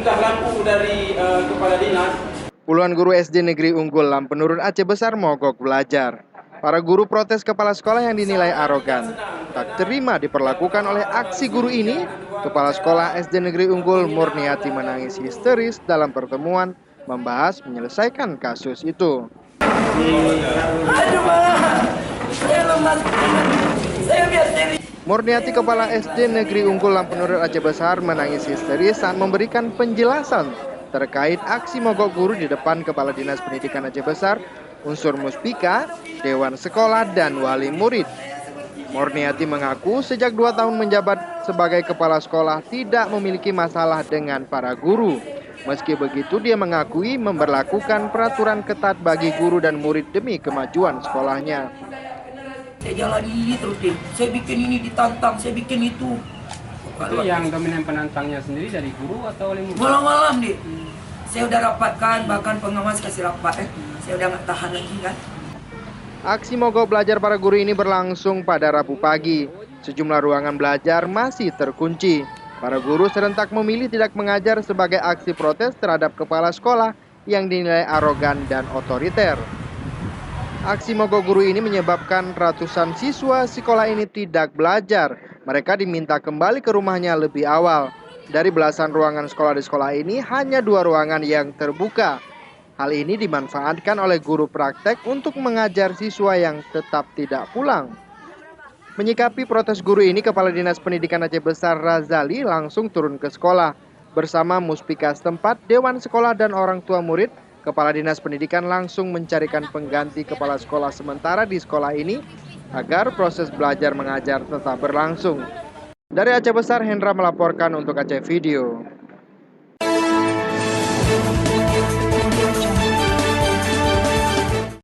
perintah langsung dari kepala dinas. Puluhan guru SD Negeri Unggul Lampenurun Aceh Besar mogok belajar. Para guru protes kepala sekolah yang dinilai arogan. Tak terima diperlakukan oleh aksi guru ini, Kepala Sekolah SD Negeri Unggul Murniati menangis histeris dalam pertemuan membahas menyelesaikan kasus itu. Murniati Kepala SD Negeri Unggul Lampenurun Aceh Besar menangis histeris saat memberikan penjelasan terkait aksi mogok guru di depan Kepala Dinas Pendidikan Aceh Besar, unsur Muspika, Dewan Sekolah, dan wali murid. Murniati mengaku sejak 2 tahun menjabat sebagai kepala sekolah tidak memiliki masalah dengan para guru. Meski begitu, dia mengakui memberlakukan peraturan ketat bagi guru dan murid demi kemajuan sekolahnya. Saya jalani terus deh, saya bikin ini ditantang, saya bikin itu. Itu yang dominan penantangnya sendiri dari guru atau oleh murid? Malam-malam deh, saya udah rapatkan, bahkan pengawas kasih rapat, saya udah nggak tahan lagi kan. Aksi mogok belajar para guru ini berlangsung pada Rabu pagi. Sejumlah ruangan belajar masih terkunci. Para guru serentak memilih tidak mengajar sebagai aksi protes terhadap kepala sekolah yang dinilai arogan dan otoriter. Aksi mogok guru ini menyebabkan ratusan siswa sekolah ini tidak belajar. Mereka diminta kembali ke rumahnya lebih awal. Dari belasan ruangan sekolah di sekolah ini, hanya 2 ruangan yang terbuka. Hal ini dimanfaatkan oleh guru praktek untuk mengajar siswa yang tetap tidak pulang. Menyikapi protes guru ini, Kepala Dinas Pendidikan Aceh Besar Razali langsung turun ke sekolah. Bersama Muspika setempat, Dewan Sekolah, dan orang tua murid, Kepala Dinas Pendidikan langsung mencarikan pengganti kepala sekolah sementara di sekolah ini agar proses belajar mengajar tetap berlangsung. Dari Aceh Besar, Hendra melaporkan untuk Aceh Video.